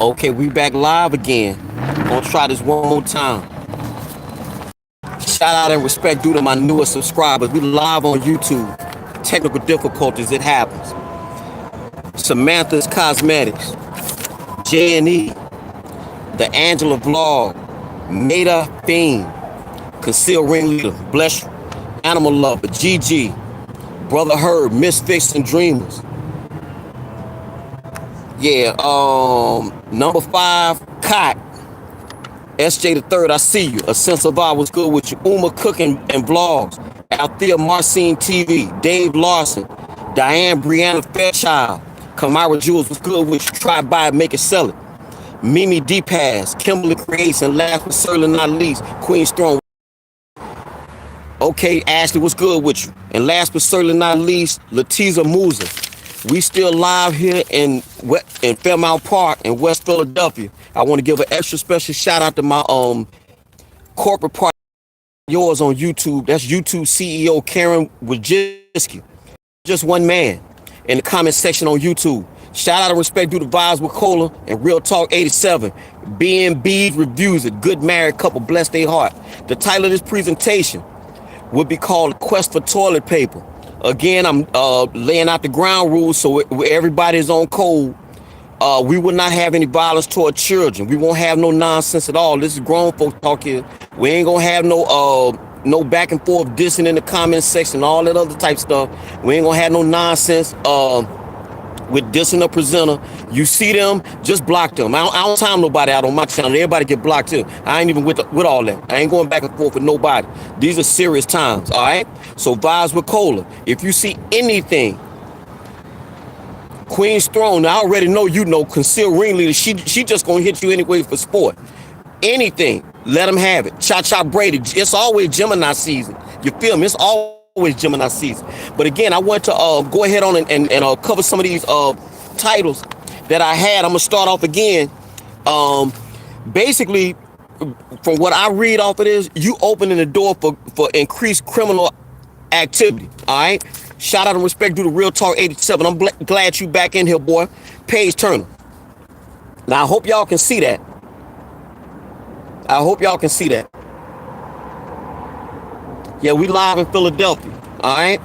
Okay, we back live again. Gonna try this one more time. Shout out and respect due to my newest subscribers. We live on YouTube. Technical difficulties, it happens. Samantha's Cosmetics, J&E, The Angela Vlog, Meta Fiend, Conceal Ringleader, Bless You, Animal Lover, GG, Brother Herb, Misfits and Dreamers. Yeah, number 5, Cot. SJ the Third, I see you. A Sense of I was good with you. Uma Cooking and Vlogs. Althea Marcine TV. Dave Larson. Diane Brianna Fairchild. Kamara Jules was good with you. Try buy it, make it, sell it. Mimi D Pass. Kimberly Creates, and last but certainly not least, Queen Strong. Okay, Ashley was good with you. And last but certainly not least, Latiza Musa. We still live here in Fairmount Park in West Philadelphia. I want to give an extra special shout out to my corporate partner, yours on YouTube. That's YouTube CEO Karen Wojcicki. Just one man in the comment section on YouTube. Shout out and respect due to Vibes with Cola and Real Talk 87. B&B reviews it. Good married couple, bless their heart. The title of this presentation would be called Quest for Toilet Paper. Again, I'm laying out the ground rules so everybody is on code. We will not have any violence toward children. We won't have no nonsense at all. This is grown folks talk here. We ain't gonna have no back and forth dissing in the comment section, all that other type stuff. We ain't gonna have no nonsense with dissing a presenter. You see them, just block them. I don't time nobody out on my channel. Everybody get blocked too. I ain't even with all that. I ain't going back and forth with nobody. These are serious times, all right? So Vibes with Cola. If you see anything, Queen's Throne, I already know you know, Conceal Ringleader, she just gonna hit you anyway for sport. Anything, let them have it. Cha-Cha Brady, it's always Gemini season. You feel me? It's always Gemini season. But again, I want to go ahead on and cover some of these titles that I had. I'm gonna start off again. Basically, from what I read off of this, you opening the door for increased criminal activity. All right. Shout out and respect due to Real Talk 87. I'm glad you back in here, boy. Paige Turner. Now I hope y'all can see that. I hope y'all can see that. Yeah, we live in Philadelphia. All right.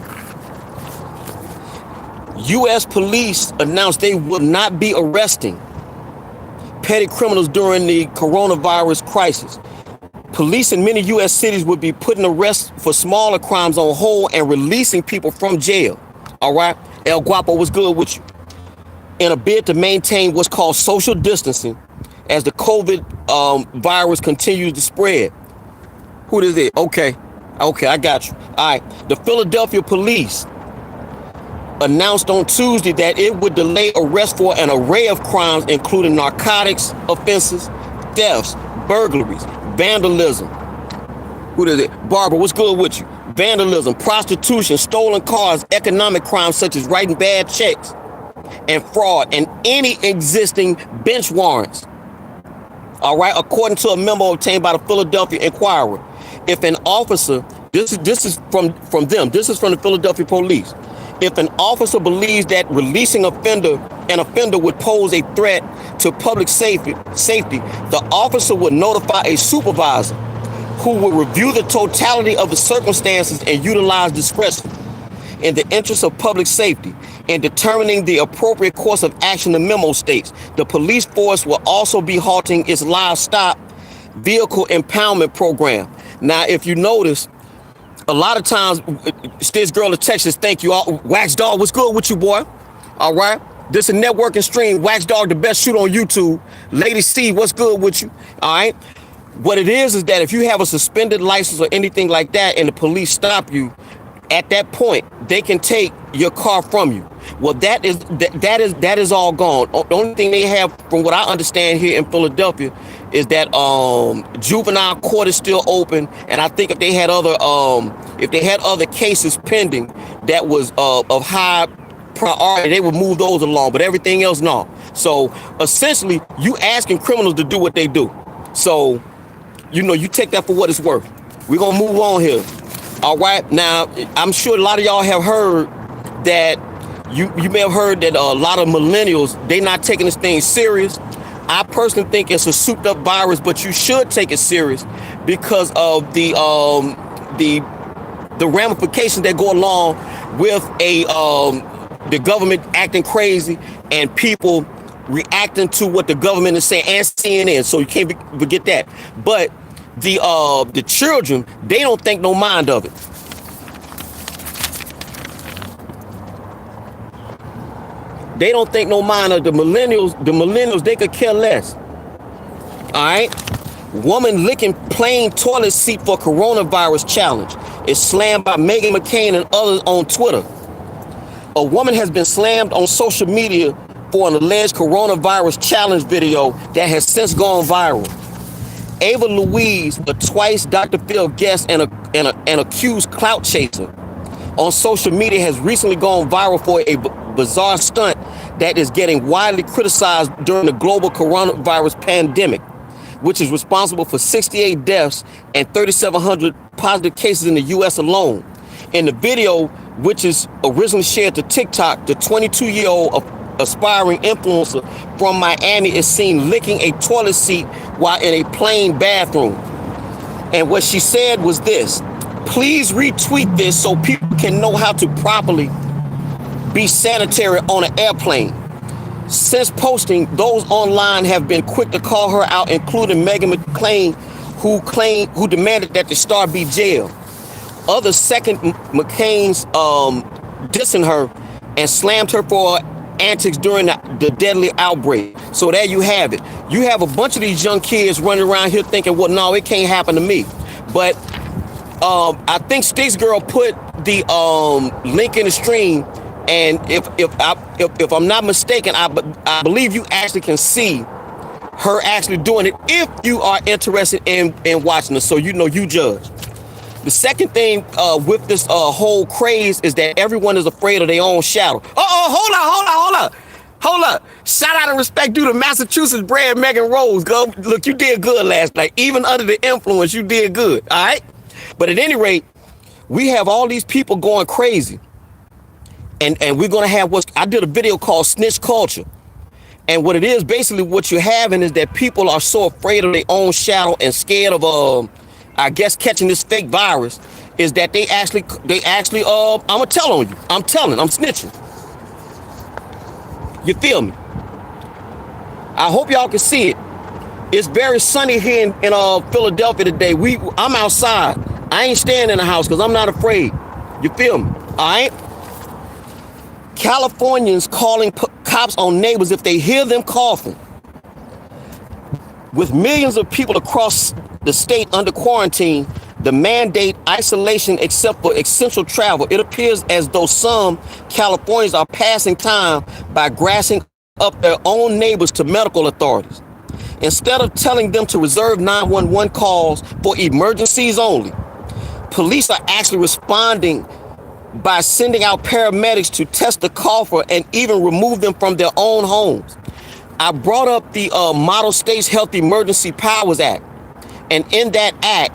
U.S. police announced they will not be arresting petty criminals during the coronavirus crisis. Police in many U.S. cities would be putting arrests for smaller crimes on hold and releasing people from jail. All right. El Guapo was good with you. In a bid to maintain what's called social distancing as the COVID virus continues to spread. Who is it? Okay, I got you. All right. The Philadelphia police announced on Tuesday that it would delay arrest for an array of crimes, including narcotics offenses, thefts, burglaries, vandalism. Who is it? Barbara, what's good with you? Vandalism, prostitution, stolen cars, economic crimes such as writing bad checks, and fraud, and any existing bench warrants. All right, according to a memo obtained by the Philadelphia Inquirer, if an officer, this is from them, this is from the Philadelphia police. If an officer believes that releasing an offender would pose a threat to public safety, the officer would notify a supervisor who will review the totality of the circumstances and utilize discretion in the interest of public safety. In determining the appropriate course of action, the memo states the police force will also be halting its livestock vehicle impoundment program. Now, if you notice, a lot of times, this girl in Texas, thank you all. Wax Dog, what's good with you, boy? All right. This is a networking stream. Wax Dog, the best shoot on YouTube. Lady C, what's good with you? All right. What it is that if you have a suspended license or anything like that and the police stop you, at that point, they can take your car from you. Well, that is all gone. The only thing they have, from what I understand here in Philadelphia, is that juvenile court is still open, and I think if they had other cases pending that was of high priority, they would move those along. But everything else, no. So essentially, you asking criminals to do what they do. So, you take that for what it's worth. We're gonna move on here. All right. Now, I'm sure a lot of y'all have heard that you may have heard that a lot of millennials, they not taking this thing serious. I personally think it's a souped up virus, but you should take it serious because of the ramifications that go along with the government acting crazy and people reacting to what the government is saying, and CNN. So you can't forget that. But the children, they don't think no mind of it. They don't think no mind of the millennials. The millennials, they could care less. All right. Woman licking plain toilet seat for coronavirus challenge is slammed by Meghan McCain and others on Twitter. A woman has been slammed on social media for an alleged coronavirus challenge video that has since gone viral. Ava Louise, a twice Dr. Phil guest and an accused clout chaser on social media, has recently gone viral for a bizarre stunt that is getting widely criticized during the global coronavirus pandemic, which is responsible for 68 deaths and 3,700 positive cases in the U.S. alone. In the video, which is originally shared to TikTok, the 22-year-old aspiring influencer from Miami is seen licking a toilet seat while in a plane bathroom. And what she said was this: please retweet this so people can know how to properly be sanitary on an airplane. Since posting, those online have been quick to call her out, including Meghan McCain, who demanded that the star be jailed. Others second McCain's dissing her and slammed her for antics during the deadly outbreak. So there you have it. You have a bunch of these young kids running around here thinking, well, no, it can't happen to me. But I think Sticks Girl put the link in the stream, and if I'm not mistaken, I believe you actually can see her actually doing it if you are interested in watching this. So you know, you judge. The second thing with this whole craze is that everyone is afraid of their own shadow. Hold up. Shout out and respect due to Massachusetts bred Megan Rose. Go, look, you did good last night. Even under the influence, you did good. All right. But at any rate, we have all these people going crazy. And we're going to have I did a video called Snitch Culture. And what it is, basically what you're having is that people are so afraid of their own shadow and scared of, I guess, catching this fake virus, is that they actually, I'm going to tell on you. I'm snitching. You feel me? I hope y'all can see it. It's very sunny here in Philadelphia today. I'm outside. I ain't staying in the house because I'm not afraid. You feel me? All right? Californians calling cops on neighbors if they hear them coughing. With millions of people across the state under quarantine, the mandate isolation except for essential travel, it appears as though some Californians are passing time by grassing up their own neighbors to medical authorities. Instead of telling them to reserve 911 calls for emergencies only, police are actually responding by sending out paramedics to test the cougher and even remove them from their own homes. I brought up the Model States Health Emergency Powers Act. And in that act,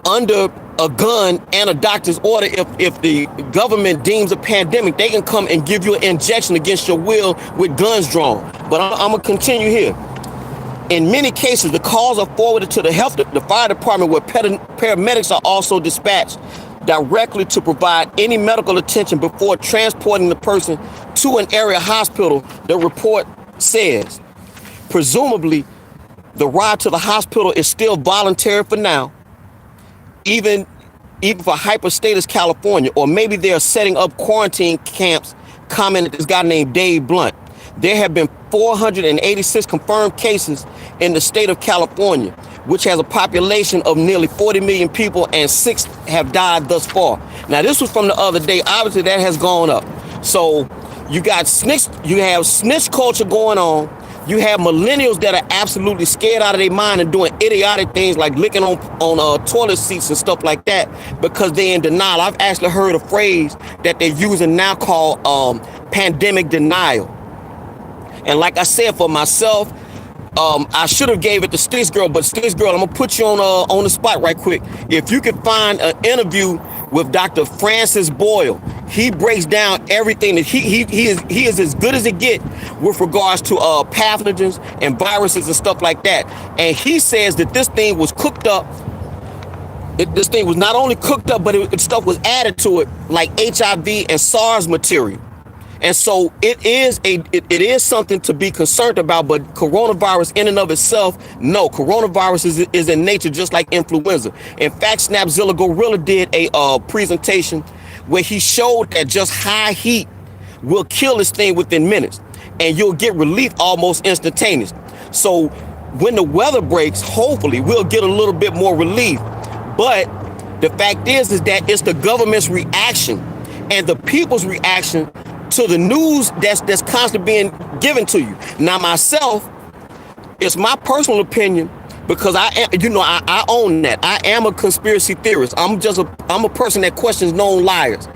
under a gun and a doctor's order, if the government deems a pandemic, they can come and give you an injection against your will with guns drawn. But I'm going to continue here. In many cases, the calls are forwarded to the fire department, where paramedics are also dispatched directly to provide any medical attention before transporting the person to an area hospital, the report says. Presumably, the ride to the hospital is still voluntary for now, even for hyperstatus California, or maybe they're setting up quarantine camps, commented this guy named Dave Blunt. There have been 486 confirmed cases in the state of California, which has a population of nearly 40 million people, and 6 have died thus far. Now, this was from the other day. Obviously, that has gone up. So you have snitch culture going on. You have millennials that are absolutely scared out of their mind and doing idiotic things like licking on toilet seats and stuff like that because they're in denial. I've actually heard a phrase that they're using now called pandemic denial. And like I said, for myself, I should have gave it to Sticks Girl, but Sticks Girl, I'm gonna put you on the spot right quick. If you can find an interview with Dr. Francis Boyle, he breaks down everything that he is as good as it get with regards to pathogens and viruses and stuff like that. And he says that this thing was cooked up. This thing was not only cooked up, but stuff was added to it, like HIV and SARS material. And so it is something to be concerned about. But coronavirus in and of itself, no, coronavirus is in nature just like influenza. In fact, Snapzilla Gorilla did a presentation where he showed that just high heat will kill this thing within minutes, and you'll get relief almost instantaneous. So when the weather breaks, hopefully we'll get a little bit more relief. But the fact is that it's the government's reaction and the people's reaction to the news that's constantly being given to you. Now, myself, it's my personal opinion, because I own that. I am a conspiracy theorist. I'm a person that questions known liars,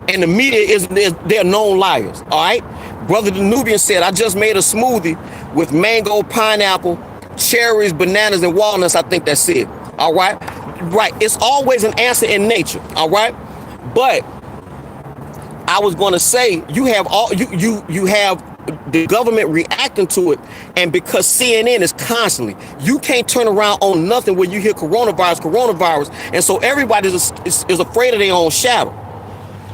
and the media they're known liars. All right, Brother Danubian said, I just made a smoothie with mango, pineapple, cherries, bananas, and walnuts. I think that's it. All right. It's always an answer in nature. All right. But I was going to say, you have the government reacting to it, and because CNN is constantly, you can't turn around on nothing when you hear coronavirus, and so everybody is afraid of their own shadow.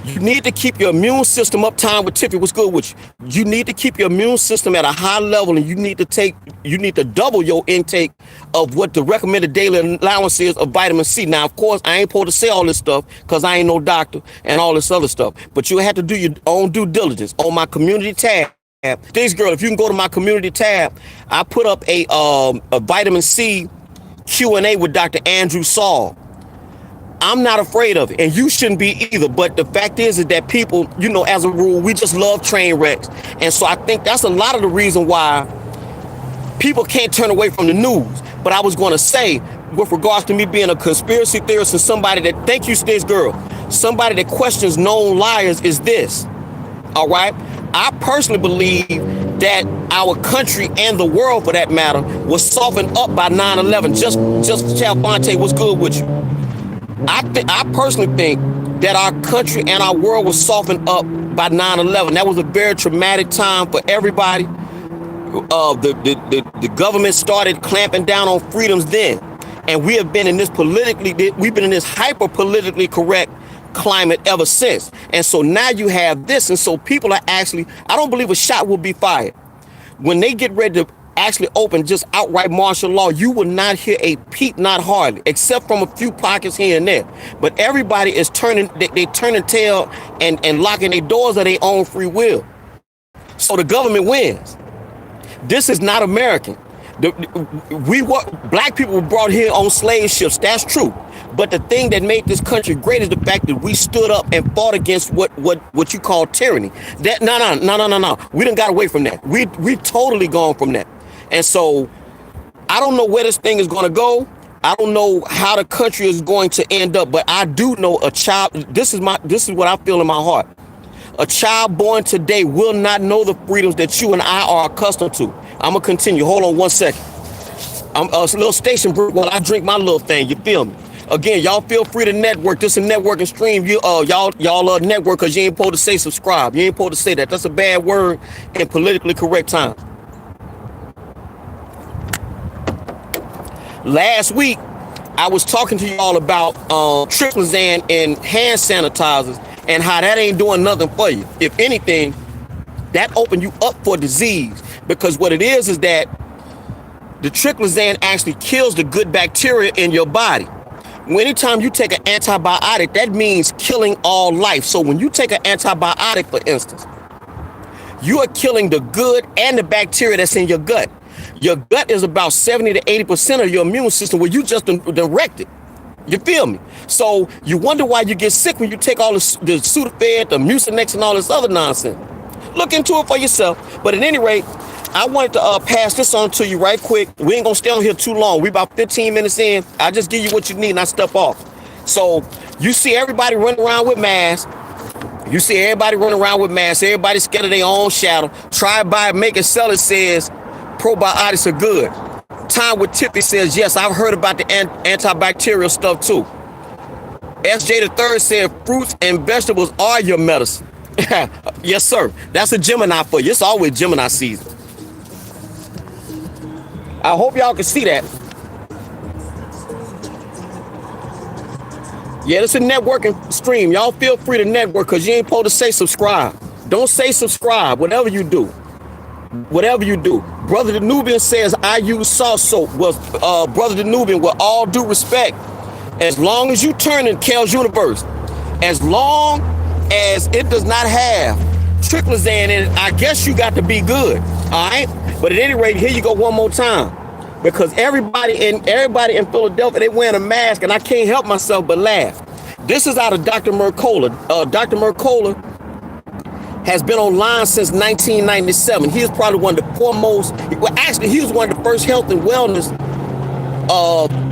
You need to keep your immune system up. Time with Tiffany, what's good with you? You need to keep your immune system at a high level, and you need to double your intake of what the recommended daily allowance is of vitamin C. Now, of course, I ain't supposed to say all this stuff because I ain't no doctor and all this other stuff, but you have to do your own due diligence. On my community tab, this girl, if you can go to my community tab, I put up a vitamin C Q&A with Dr. Andrew Saul. I'm not afraid of it, and you shouldn't be either. But the fact is that people, as a rule, we just love train wrecks. And so I think that's a lot of the reason why people can't turn away from the news. But I was going to say, with regards to me being a conspiracy theorist and somebody that, thank you, Sticks Girl, somebody that questions known liars is this. All right. I personally believe that our country and the world, for that matter, was softened up by 9/11. Just Chalfonte, what's good with you? I personally think that our country and our world was softened up by 9/11. That was a very traumatic time for everybody. The government started clamping down on freedoms then, and we have been in this hyper politically correct climate ever since. And so now you have this, and so people are actually, I don't believe a shot will be fired when they get ready to actually open just outright martial law. You will not hear a peep, not hardly, except from a few pockets here and there. But everybody is turning tail and locking their doors of their own free will. So the government wins. This is not American. Black people were brought here on slave ships. That's true. But the thing that made this country great is the fact that we stood up and fought against what you call tyranny. That no. We done got away from that. We totally gone from that. And so I don't know where this thing is going to go. I don't know how the country is going to end up, but I do know a child. This is what I feel in my heart. A child born today will not know the freedoms that you and I are accustomed to. I'm going to continue. Hold on 1 second. I'm a little station break while I drink my little thing. You feel me? Again, y'all feel free to network. This is a networking stream. Y'all network because you ain't supposed to say subscribe. You ain't supposed to say that. That's a bad word in politically correct time. Last week, I was talking to y'all about Triclizan and hand sanitizers and how that ain't doing nothing for you. If anything, that opened you up for disease, because what it is that the Triclizan actually kills the good bacteria in your body. Anytime you take an antibiotic, that means killing all life. So when you take an antibiotic, for instance, you are killing the good and the bacteria that's in your gut. Your gut is about 70 to 80% of your immune system, where you just direct it. You feel me? So you wonder why you get sick when you take all the Sudafed, the Mucinex, and all this other nonsense. Look into it for yourself. But at any rate, I wanted to pass this on to you right quick. We ain't gonna stay on here too long. We about 15 minutes in. I'll just give you what you need and I step off. So you see everybody running around with masks. Everybody scared of their own shadow. Try, buy, make it, sell it says probiotics are good. Time with Tiffany says, yes, I've heard about the antibacterial stuff too. SJ the third said fruits and vegetables are your medicine. Yes, sir. That's a Gemini for you. It's always Gemini season. I hope y'all can see that. Yeah, it's a networking stream. Y'all feel free to network because you ain't supposed to say subscribe. Don't say subscribe, whatever you do. Whatever you do. Brother the Nubian says, I use salt soap. Well, Brother the Nubian, with all due respect, as long as you turn in Kel's Universe, as long as it does not have triclazan in it, I guess you got to be good. All right? But at any rate, here you go one more time. Because everybody in Philadelphia, they wearing a mask, and I can't help myself but laugh. This is out of Dr. Mercola. Dr. Mercola has been online since 1997. He is probably one of the foremost, well, actually, he was one of the first health and wellness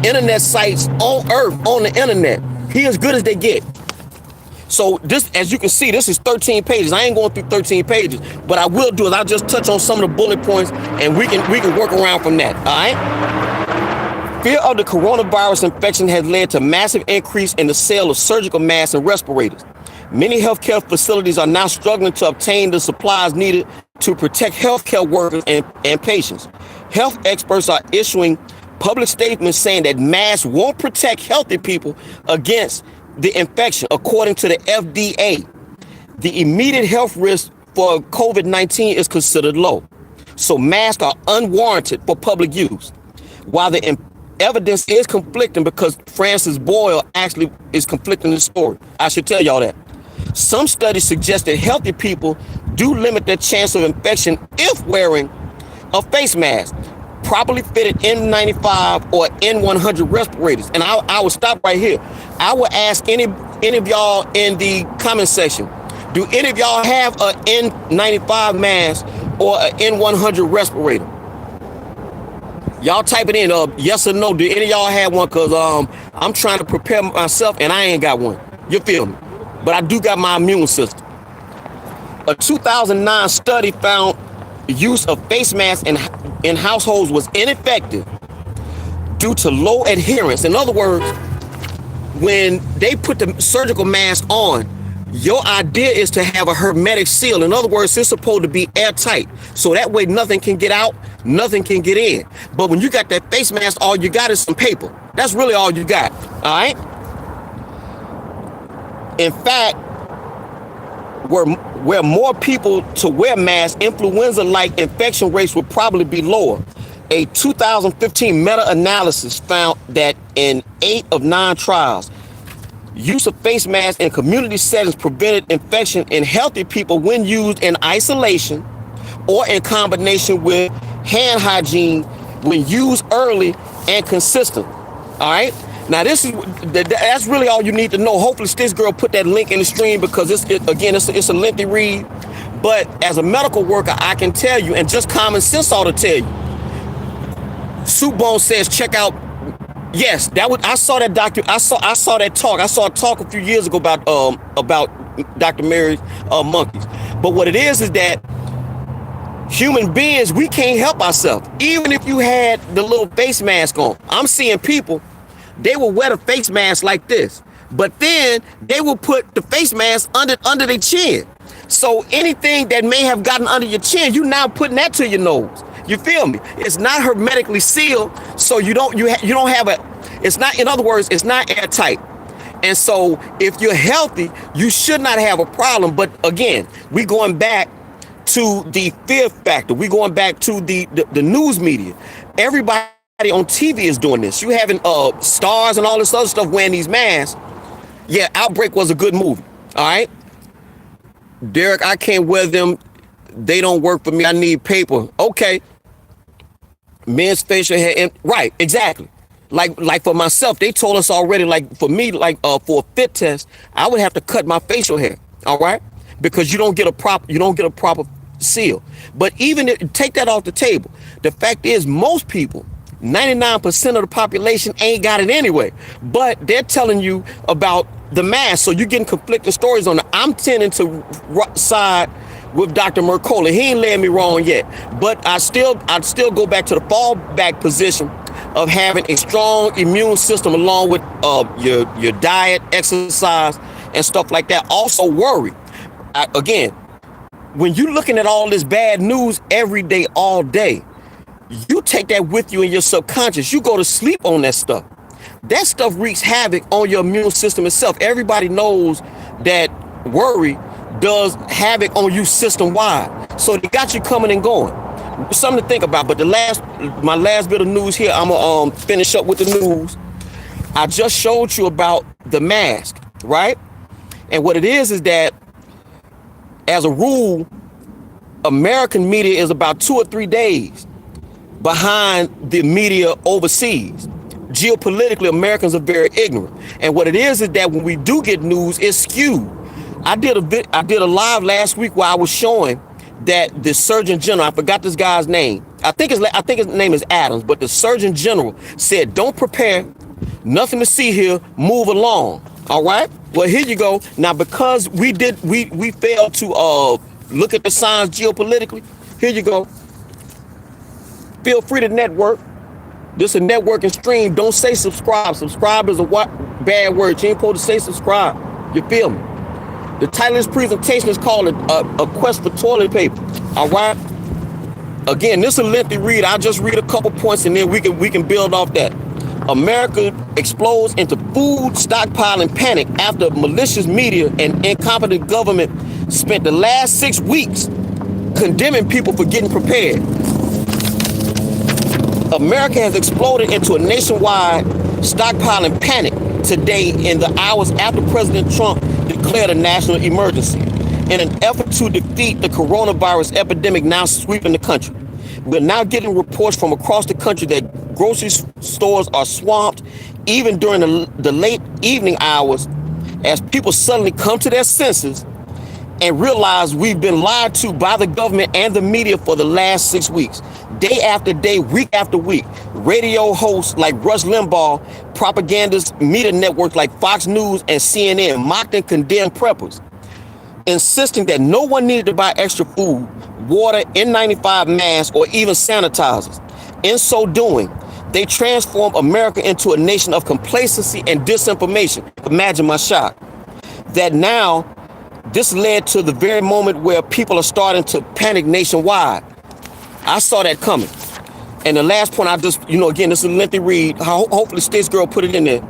internet sites on earth, on the internet. He as good as they get. So this, as you can see, this is 13 pages. I ain't going through 13 pages, but I will do is I'll just touch on some of the bullet points, and we can work around from that. All right. Fear of the coronavirus infection has led to massive increase in the sale of surgical masks and respirators. Many healthcare facilities are now struggling to obtain the supplies needed to protect healthcare workers and patients. Health experts are issuing public statements saying that masks won't protect healthy people against the infection. According to the FDA, the immediate health risk for COVID-19 is considered low. So masks are unwarranted for public use. While the evidence is conflicting, because Francis Boyle actually is conflicting the story. I should tell y'all that. Some studies suggest that healthy people do limit their chance of infection if wearing a face mask, properly fitted N95 or N100 respirators. And I will stop right here. I will ask any of y'all in the comment section, do any of y'all have a N95 mask or an N100 respirator? Y'all type it in, yes or no. Do any of y'all have one? Because I'm trying to prepare myself and I ain't got one. You feel me? But I do got my immune system. A 2009 study found the use of face masks in households was ineffective due to low adherence. In other words, when they put the surgical mask on, your idea is to have a hermetic seal. In other words, it's supposed to be airtight. So that way nothing can get out, nothing can get in. But when you got that face mask, all you got is some paper. That's really all you got. All right. In fact, where more people to wear masks, influenza-like infection rates would probably be lower. A 2015 meta-analysis found that in 8 of 9 trials, use of face masks in community settings prevented infection in healthy people when used in isolation or in combination with hand hygiene when used early and consistent. All right. Now, that's really all you need to know. Hopefully, Stitch Girl put that link in the stream because it's a lengthy read. But as a medical worker, I can tell you, and just common sense ought to tell you. Soup Bone says, check out. Yes, I saw that I saw that talk. I saw a talk a few years ago about Dr. Mary's monkeys. But what it is that human beings, we can't help ourselves. Even if you had the little face mask on, I'm seeing people. They will wear the face mask like this, but then they will put the face mask under their chin. So anything that may have gotten under your chin, you now putting that to your nose. You feel me? It's not hermetically sealed, so you don't have it's not, in other words, it's not airtight. And so if you're healthy, you should not have a problem. But again, we going back to the fear factor. We going back to the news media. Everybody on TV is doing this. You having stars and all this other stuff wearing these masks. Yeah, Outbreak was a good movie. All right. Derek, I can't wear them. They don't work for me. I need paper. Okay. Men's facial hair. Right. Exactly. Like for myself, they told us already, like for me, for a fit test, I would have to cut my facial hair. All right. Because you don't get a proper seal. But even take that off the table. The fact is, most people, 99% of the population ain't got it anyway, but they're telling you about the mask. So you're getting conflicting stories on it. I'm tending to side with Dr. Mercola. He ain't laying me wrong yet, but I'd still go back to the fallback position of having a strong immune system along with your diet, exercise, and stuff like that. Also worry. Again, when you're looking at all this bad news every day, all day, you take that with you in your subconscious. You go to sleep on that stuff. That stuff wreaks havoc on your immune system itself. Everybody knows that worry does havoc on you system wide. So they got you coming and going. Something to think about. But my last bit of news here, I'm gonna finish up with the news. I just showed you about the mask, right? And what it is that, as a rule, American media is about 2 or 3 days behind the media overseas. Geopolitically, Americans are very ignorant. And what it is that when we do get news, it's skewed. I did a live last week where I was showing that the Surgeon General, I forgot this guy's name. I think his name is Adams, but the Surgeon General said, "Don't prepare, nothing to see here, move along." All right. Well, here you go. Now, because we failed to look at the signs geopolitically. Here you go. Feel free to network. This is a networking stream. Don't say subscribe. Subscribe is a bad word. You ain't supposed to say subscribe. You feel me? The title of this presentation is called a Quest for Toilet Paper. All right. Again, this is a lengthy read. I'll just read a couple points and then we can build off that. America explodes into food stockpiling panic after malicious media and incompetent government spent the last 6 weeks condemning people for getting prepared. America has exploded into a nationwide stockpiling panic today in the hours after President Trump declared a national emergency in an effort to defeat the coronavirus epidemic now sweeping the country. We're now getting reports from across the country that grocery stores are swamped even during the late evening hours as people suddenly come to their senses and realize we've been lied to by the government and the media for the last 6 weeks. Day after day, week after week, radio hosts like Rush Limbaugh, propagandist media networks like Fox News and CNN mocked and condemned preppers, insisting that no one needed to buy extra food, water, N95 masks, or even sanitizers. In so doing, they transformed America into a nation of complacency and disinformation. Imagine my shock. That now, this led to the very moment where people are starting to panic nationwide. I saw that coming. And the last point I just, again, this is a lengthy read. Hopefully Stitch Girl put it in there.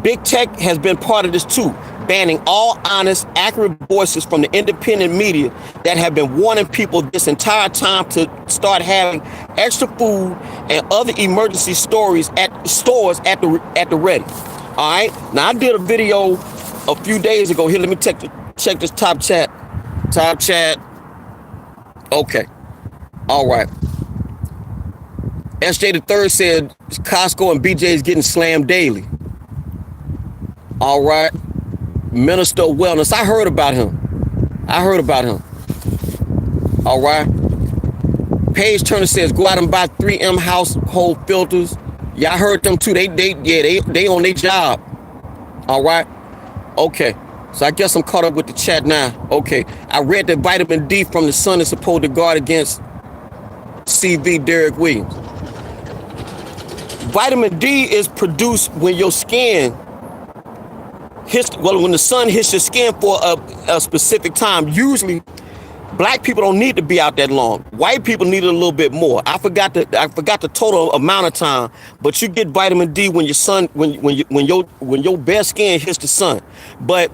Big tech has been part of this too, banning all honest, accurate voices from the independent media that have been warning people this entire time to start having extra food and other emergency stories at stores at the ready. All right. Now I did a video a few days ago. Here, let me check this top chat. Top chat. Okay. All right. SJ the third said Costco and BJ is getting slammed daily. All right. Minister of Wellness. I heard about him. All right. Paige Turner says go out and buy 3M household filters. Yeah, I heard them too. They on their job. All right. Okay. So I guess I'm caught up with the chat now. Okay. I read that vitamin D from the sun is supposed to guard against CV Derek Williams. Vitamin D is produced when your skin when the sun hits your skin for a specific time. Usually black people don't need to be out that long. White people need it a little bit more. I forgot the total amount of time, but you get vitamin D when your bare skin hits the sun. But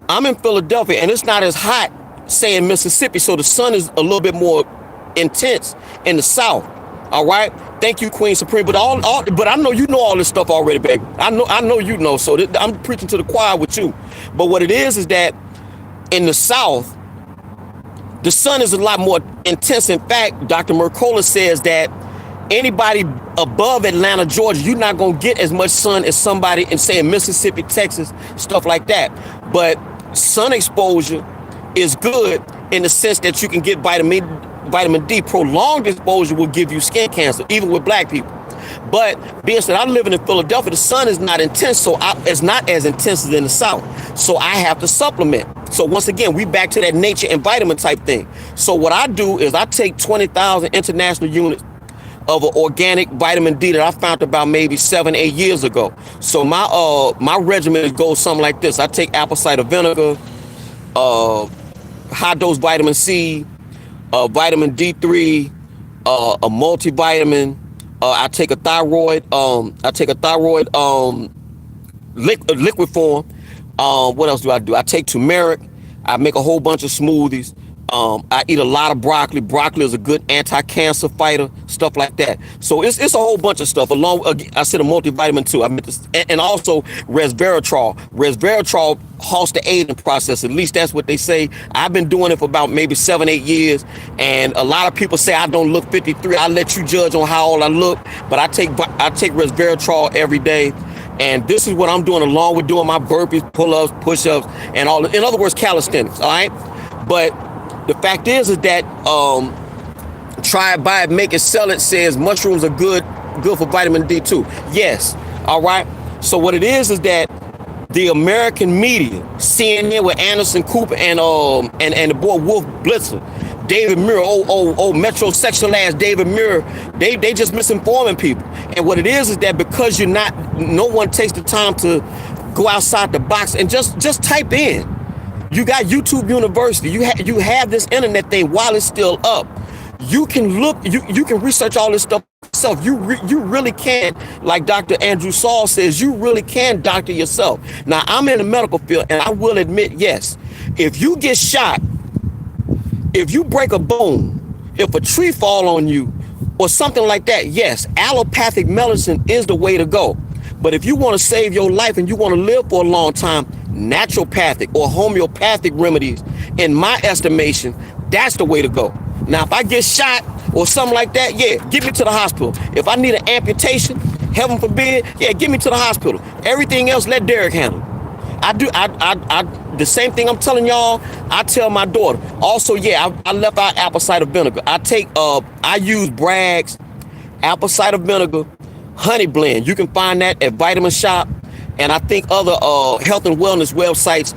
I'm in Philadelphia and it's not as hot, say in Mississippi, so the sun is a little bit more intense in the South. All right. Thank you, Queen Supreme. But but I know you know all this stuff already, baby. I know you know. So I'm preaching to the choir with you. But what it is that in the South, the sun is a lot more intense. In fact, Dr. Mercola says that anybody above Atlanta, Georgia, you're not going to get as much sun as somebody in, say, in Mississippi, Texas, stuff like that. But sun exposure is good in the sense that you can get vitamin D. Prolonged exposure will give you skin cancer, even with black people. But being said, I'm living in Philadelphia, the sun is not intense, so it's not as intense as in the South. So I have to supplement. So once again, we back to that nature and vitamin type thing. So what I do is I take 20,000 international units of an organic vitamin D that I found about maybe 7, 8 years ago. So my regimen goes something like this. I take apple cider vinegar, high dose vitamin C, vitamin D3, a multivitamin. I take a thyroid. Liquid form. What else do? I take turmeric. I make a whole bunch of smoothies. I eat a lot of broccoli. Broccoli is a good anti-cancer fighter, stuff like that. So it's a whole bunch of stuff. I said a multivitamin too. I meant this, and also resveratrol. Resveratrol halts the aging process. At least that's what they say. I've been doing it for about maybe 7, 8 years, and a lot of people say I don't look 53. I let you judge on how old I look, but I take resveratrol every day. And this is what I'm doing along with doing my burpees, pull-ups, push-ups, and all. In other words, calisthenics. All right, but the fact is that try it, buy it, make it, sell it says mushrooms are good for vitamin D too. Yes. All right. So what it is that the American media, CNN with Anderson Cooper and the boy Wolf Blitzer, David Muir, old metrosexual ass David Muir, they just misinforming people. And what it is that because no one takes the time to go outside the box and just type in. You got YouTube University. You have this internet thing while it's still up. You can look. You can research all this stuff yourself. You really can, like Dr. Andrew Saul says, you really can doctor yourself. Now, I'm in the medical field, and I will admit, yes, if you get shot, if you break a bone, if a tree fall on you, or something like that, yes, allopathic medicine is the way to go. But if you want to save your life and you want to live for a long time, naturopathic or homeopathic remedies, in my estimation, that's the way to go. Now, if I get shot or something like that, yeah, get me to the hospital. If I need an amputation, heaven forbid, yeah, get me to the hospital. Everything else, let Derek handle. I the same thing I'm telling y'all, I tell my daughter. Also, yeah, I left out apple cider vinegar. I use Bragg's apple cider vinegar honey blend. You can find that at Vitamin Shop, and I think other health and wellness websites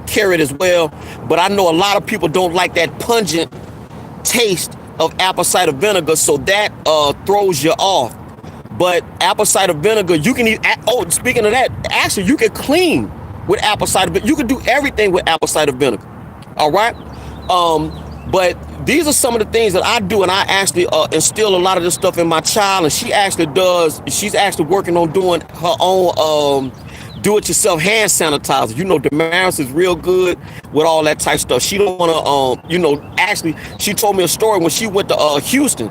carry it as well. But I know a lot of people don't like that pungent taste of apple cider vinegar, so that throws you off. But apple cider vinegar, you can eat. Oh, speaking of that, actually, you can clean with apple cider vinegar. You can do everything with apple cider vinegar. All right. But these are some of the things that I do, and I actually instill a lot of this stuff in my child, and she actually does. She's actually working on doing her own do-it-yourself hand sanitizer. You know, Damaris is real good with all that type of stuff. She don't want to, actually, she told me a story when she went to Houston.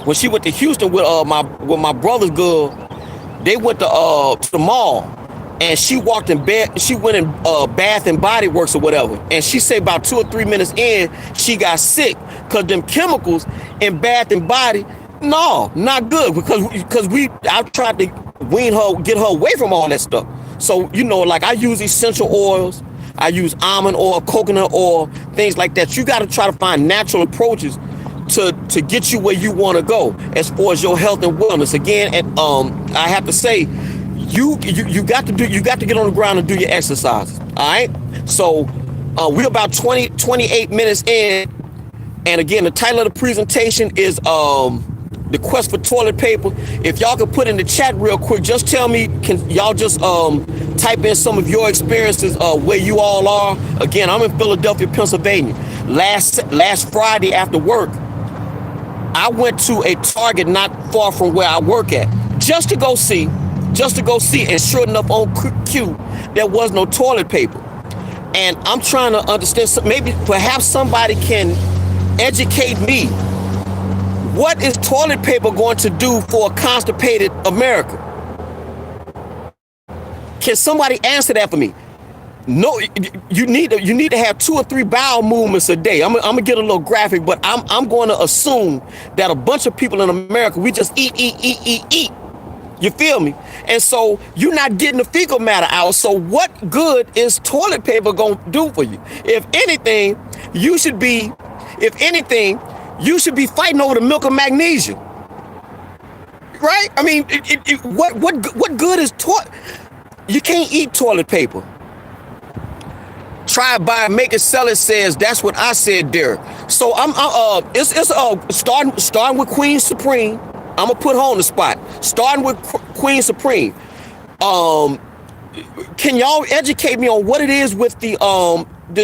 When she went to Houston with my brother's girl, they went to the mall, and she walked in bed. She went in Bath and Body Works or whatever, and she said about 2 or 3 minutes in, she got sick because them chemicals in Bath and Body, no, not good, because I tried to get her away from all that stuff. So like I use essential oils, I use almond oil, coconut oil, things like that. You got to try to find natural approaches to get you where you want to go as far as your health and wellness. Again, and I have to say, you got to get on the ground and do your exercises. All right. So we're about 28 minutes in, and again, the title of the presentation is the quest for toilet paper. If y'all could put in the chat real quick, just tell me, can y'all just type in some of your experiences where you all are. Again, I'm in Philadelphia, Pennsylvania. Last Friday after work, I went to a Target not far from where I work at, just to go see, and sure enough, on cue, there was no toilet paper. And I'm trying to understand, perhaps somebody can educate me. What is toilet paper going to do for a constipated America? Can somebody answer that for me? No, you need to have 2 or 3 bowel movements a day. I'm gonna get a little graphic, but I'm going to assume that a bunch of people in America, we just eat. You feel me? And so you're not getting the fecal matter out. So what good is toilet paper gonna do for you? If anything, you should be fighting over the milk of magnesia, right? I mean, what good is toilet? You can't eat toilet paper. Try buy, make it, sell it says that's what I said there. So it's starting with Queen Supreme. I'm gonna put her on the spot. Starting with Queen Supreme. Can y'all educate me on what it is with the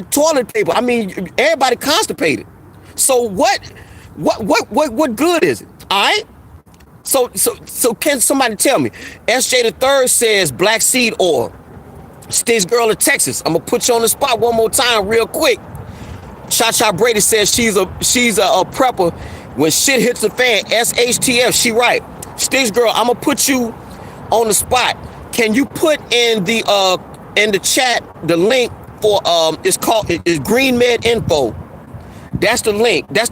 toilet paper? I mean, everybody constipated. So what good is it? All right. So can somebody tell me? SJ the Third says black seed oil. Sticks Girl of Texas. I'm gonna put you on the spot one more time, real quick. Cha Brady says she's a prepper when shit hits the fan. SHTF. She right. Sticks Girl, I'm gonna put you on the spot. Can you put in the chat the link for it's Green Med Info. That's the link. That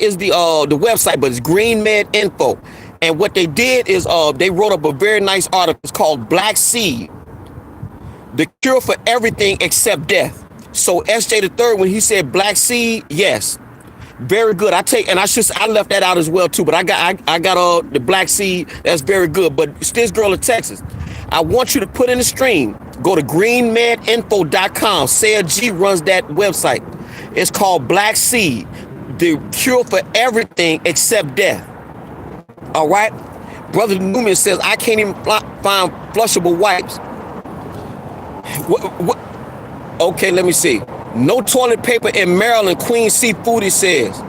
is the website, but it's Green Med Info. And what they did is they wrote up a very nice article. It's called Black Seed, the cure for everything except death. So SJ the Third, when he said black seed, yes, very good. I left that out as well too. But I got the black seed. That's very good. But Sticks Girl of Texas, I want you to put in the stream. Go to greenmedinfo.com. Sarah G runs that website. It's called Black Seed, the cure for everything except death. All right. Brother Newman says I can't even find flushable wipes. What? Okay, let me see. No toilet paper in Maryland, Queen Seafoodie says.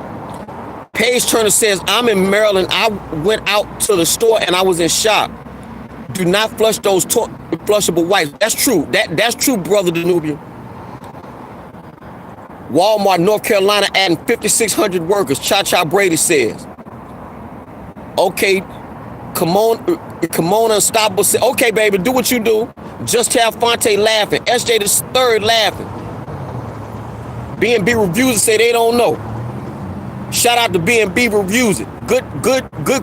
Paige Turner says, I'm in Maryland. I went out to the store and I was in shock. Do not flush those flushable wipes. That's true. That's true, Brother Danubian. Walmart, North Carolina, adding 5,600 workers. Cha Brady says. Okay, Kimona Unstoppable says, okay, baby, do what you do. Just have Fonte laughing. SJ the Third laughing. B&B Reviews say they don't know. Shout out to B&B Reviews. Good,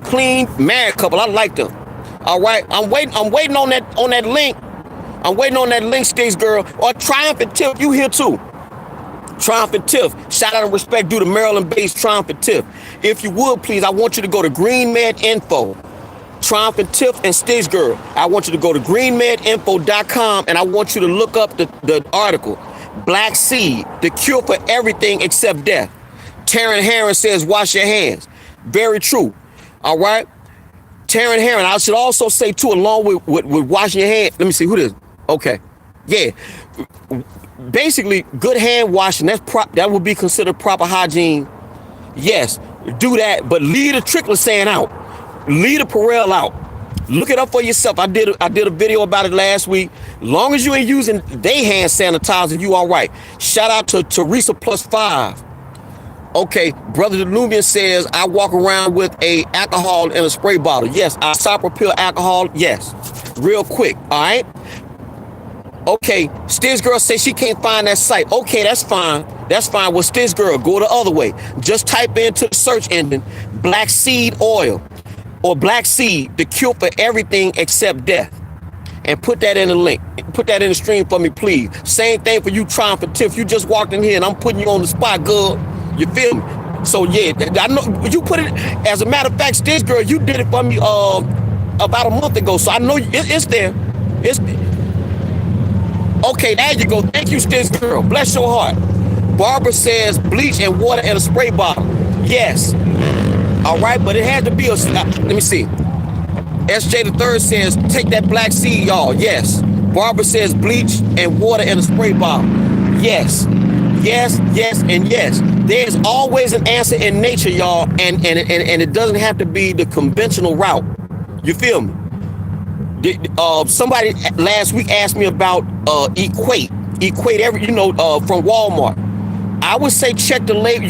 clean married couple. I like them. All right, I'm waiting on that link. I'm waiting on that link, Sticks Girl. Or Triumphant Tiff, you here too. Triumphant Tiff. Shout out and respect due to Maryland-based Triumphant Tiff. If you would, please, I want you to go to Green Med Info. Triumphant Tiff and Sticks Girl. I want you to go to greenmedinfo.com and I want you to look up the article. Black Seed, the cure for everything except death. Taryn Herron says, wash your hands. Very true. All right. Taryn Herron, I should also say too, along with washing your hands. Let me see who this is. Okay. Yeah. Basically, good hand washing, that would be considered proper hygiene. Yes, do that, but leave the triclosan out. Leave the Purell out. Look it up for yourself. I did a video about it last week. Long as you ain't using they hand sanitizer, you all right. Shout out to Teresa Plus 5. Okay, Brother Danubian says, I walk around with a alcohol in a spray bottle. Yes, isopropyl alcohol. Yes, real quick. All right. Okay, Sticks Girl says she can't find that site. Okay, that's fine. That's fine. Well, Sticks Girl, go the other way. Just type into the search engine, Black Seed Oil or Black Seed, the cure for everything except death. And put that in the link. Put that in the stream for me, please. Same thing for you, Triumphant Tiff. You just walked in here and I'm putting you on the spot, girl. You feel me? So yeah, I know you put it. As a matter of fact, Sticks Girl, you did it for me about a month ago. So I know it's there. It's okay. There you go. Thank you, Sticks Girl. Bless your heart. Barbara says bleach and water in a spray bottle. Yes. All right, but it had to be a. Let me see. SJ the Third says take that Black Seed, y'all. Yes. Barbara says bleach and water in a spray bottle. Yes. Yes, yes, and yes. There's always an answer in nature, y'all, and it doesn't have to be the conventional route. You feel me? Somebody last week asked me about equate every, from Walmart. I would say check the label.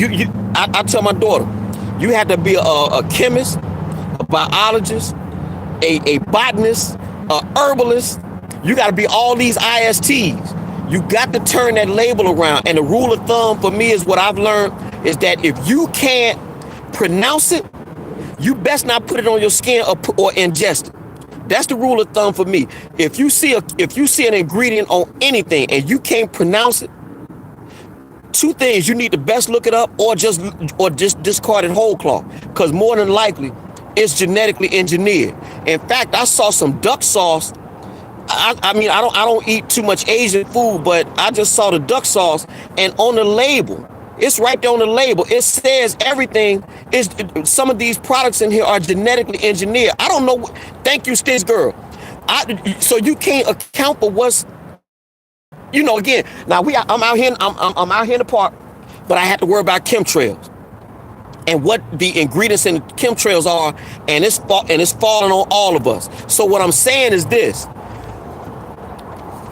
I tell my daughter, you have to be a chemist, a biologist, a botanist, a herbalist. You got to be all these ISTs. You got to turn that label around. And the rule of thumb for me is what I've learned is that if you can't pronounce it, you best not put it on your skin or ingest it. That's the rule of thumb for me. If you see an ingredient on anything and you can't pronounce it, two things: you need to best look it up or just discard it whole cloth, because more than likely it's genetically engineered. In fact, I saw some duck sauce. I mean, I don't eat too much Asian food, but I just saw the duck sauce, and on the label, it's right there on the label. It says everything is. Some of these products in here are genetically engineered. I don't know. Thank you, Stitch Girl. So you can't account for what's, again. Now I'm out here. I'm out here in the park, but I have to worry about chemtrails and what the ingredients in chemtrails are, and it's falling on all of us. So what I'm saying is this: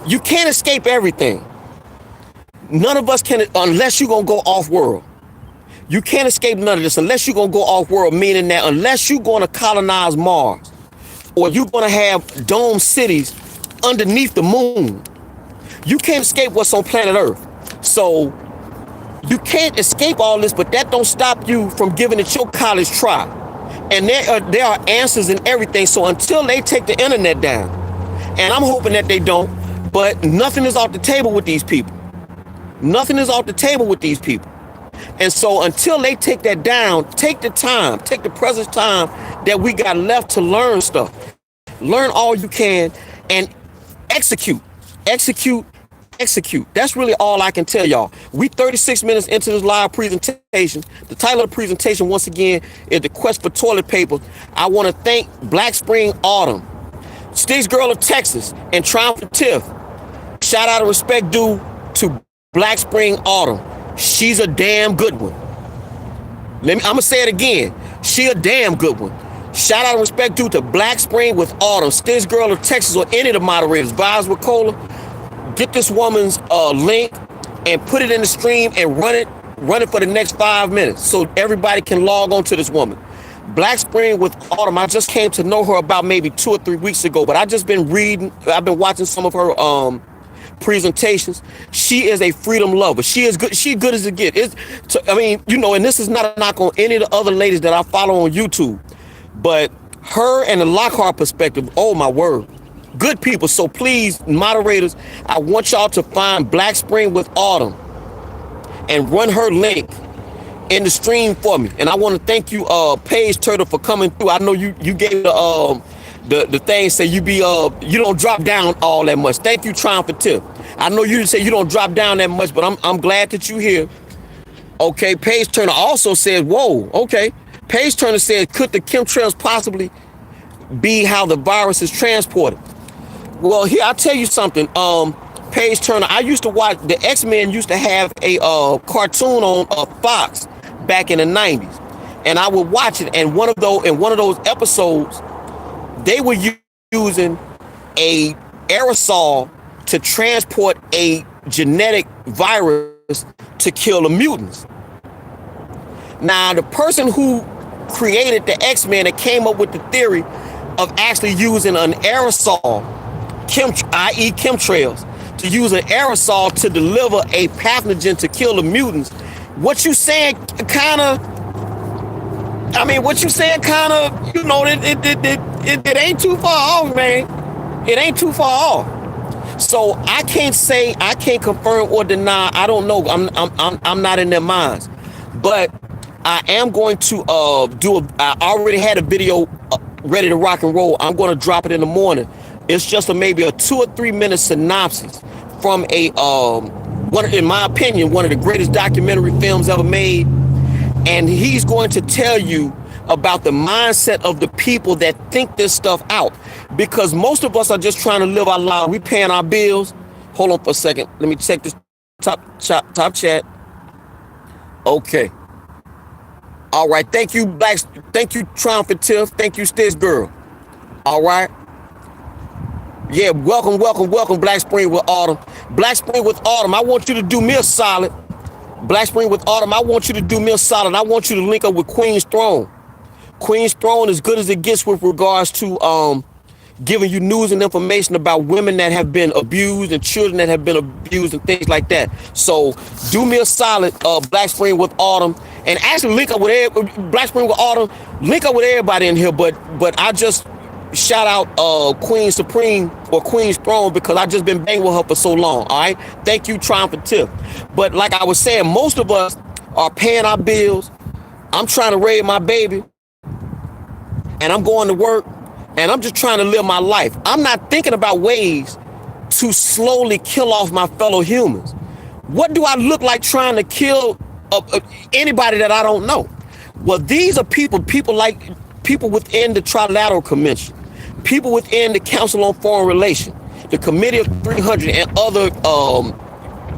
you can't escape everything. None of us can, unless you're gonna go off world. You can't escape none of this unless you're gonna go off world, meaning that unless you're gonna colonize Mars, or you're gonna have dome cities underneath the moon, you can't escape what's on planet Earth. So you can't escape all this, but that don't stop you from giving it your college try. And there are answers in everything. So until they take the internet down, and I'm hoping that they don't, but nothing is off the table with these people. Nothing is off the table with these people. And so until they take that down, take the time, take the precious time that we got left to learn stuff. Learn all you can and execute. That's really all I can tell y'all. We 36 minutes into this live presentation. The title of the presentation, once again, is The Quest for Toilet Paper. I want to thank Black Spring Autumn, Sticks Girl of Texas, and Triumphant Tiff. Shout out and respect due to Black Spring Autumn. She's a damn good one. I'm gonna say it again. She a damn good one. Shout out and respect due to Black Spring with Autumn, Sticks Girl of Texas, or any of the moderators. Vibes with Cola. Get this woman's link and put it in the stream and run it for the next 5 minutes so everybody can log on to this woman. Black Spring with Autumn. I just came to know her about maybe 2 or 3 weeks ago, but I just been reading. I've been watching some of her presentations. She is a freedom lover. She is good. She good as it gets. And this is not a knock on any of the other ladies that I follow on YouTube, but her and the Lockhart perspective, oh my word, good people. So please, moderators, I want y'all to find Black Spring with Autumn and run her link in the stream for me. And I want to thank you, Paige Turtle, for coming through. I know you gave the thing, say you don't drop down all that much. Thank you, Triumphant Tip. I know you say you don't drop down that much, but I'm glad that you're here. Okay, Paige Turner also said, whoa, okay. Paige Turner said, could the chemtrails possibly be how the virus is transported? Well, here, I'll tell you something. Paige Turner, I used to watch, the X-Men used to have a cartoon on Fox back in the 90s. And I would watch it, and one of those episodes, they were using a aerosol to transport a genetic virus to kill the mutants. Now, the person who created the X-Men that came up with the theory of actually using an aerosol, i.e. chemtrails, to use an aerosol to deliver a pathogen to kill the mutants, what you saying kind of, it ain't too far off, man. It ain't too far off. So I can't confirm or deny. I don't know. I'm not in their minds. But I am going to I already had a video ready to rock and roll. I'm going to drop it in the morning. It's just maybe a 2 or 3 minute synopsis from in my opinion, one of the greatest documentary films ever made. And he's going to tell you about the mindset of the people that think this stuff out. Because most of us are just trying to live our life. We paying our bills. Hold on for a second. Let me check this top chat. Okay. All right. Thank you, Thank you, Triumphant Tiff. Thank you, Stitch Girl. All right. Yeah, welcome, Black Spring with Autumn. Black Spring with Autumn, I want you to do me a solid. Black Spring with Autumn, I want you to do me a solid. I want you to link up with Queen's Throne. Queen's Throne is good as it gets with regards to giving you news and information about women that have been abused and children that have been abused and things like that. So do me a solid, Black Spring with Autumn, and actually link up with Black Spring with Autumn. Link up with everybody in here, but I just shout out Queen Supreme or Queen's Throne because I just been banging with her for so long. All right, thank you, Triumphant Tiff. But like I was saying, most of us are paying our bills. I'm trying to raise my baby, and I'm going to work. and I'm just trying to live my life. I'm not thinking about ways to slowly kill off my fellow humans. What do I look like trying to kill anybody that I don't know? Well, these are people like people within the Trilateral Convention, people within the Council on Foreign Relations, the Committee of 300, and other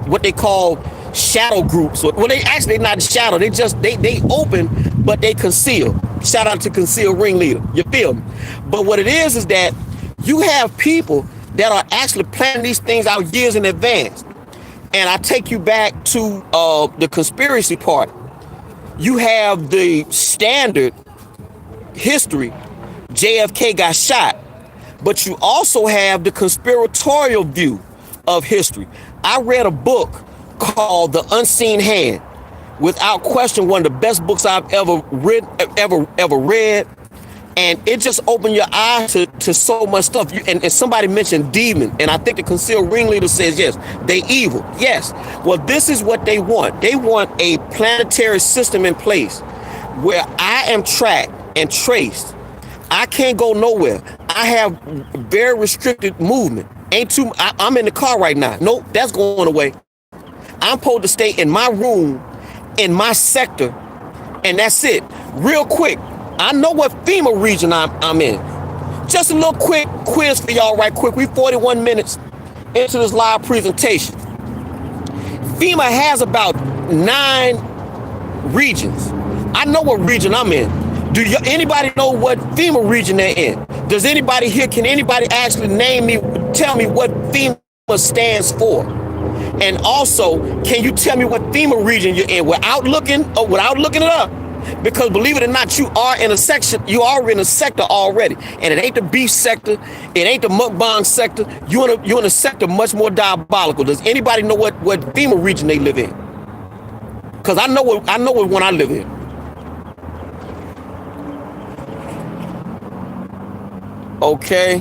what they call shadow groups. Well, they actually not shadow. They open, but they conceal. Shout out to concealed ringleader. You feel me? But what it is that you have people that are actually planning these things out years in advance. And I take you back to the conspiracy part. You have the standard history. JFK got shot. But you also have the conspiratorial view of history. I read a book called The Unseen Hand. Without question, one of the best books I've ever read. And it just opened your eyes to so much stuff. And somebody mentioned demon. And I think the concealed ringleader says, yes, they evil. Yes. Well, this is what they want. They want a planetary system in place where I am tracked and traced. I can't go nowhere. I have very restricted movement. I'm in the car right now. Nope, that's going away. I'm supposed to stay in my room, in my sector, and that's it. Real quick, I know what FEMA region I'm in. Just a little quick quiz for y'all right quick. We 41 minutes into this live presentation. FEMA has about 9 regions. I know what region I'm in. Anybody know what FEMA region they're in? Does anybody here, can anybody actually tell me what FEMA stands for? And also, can you tell me what FEMA region you're in without looking it up? Because believe it or not, you are in a sector already. And it ain't the beef sector, it ain't the mukbang sector. You're in a sector much more diabolical. Does anybody know what FEMA region they live in? Because I know what one I live in. Okay.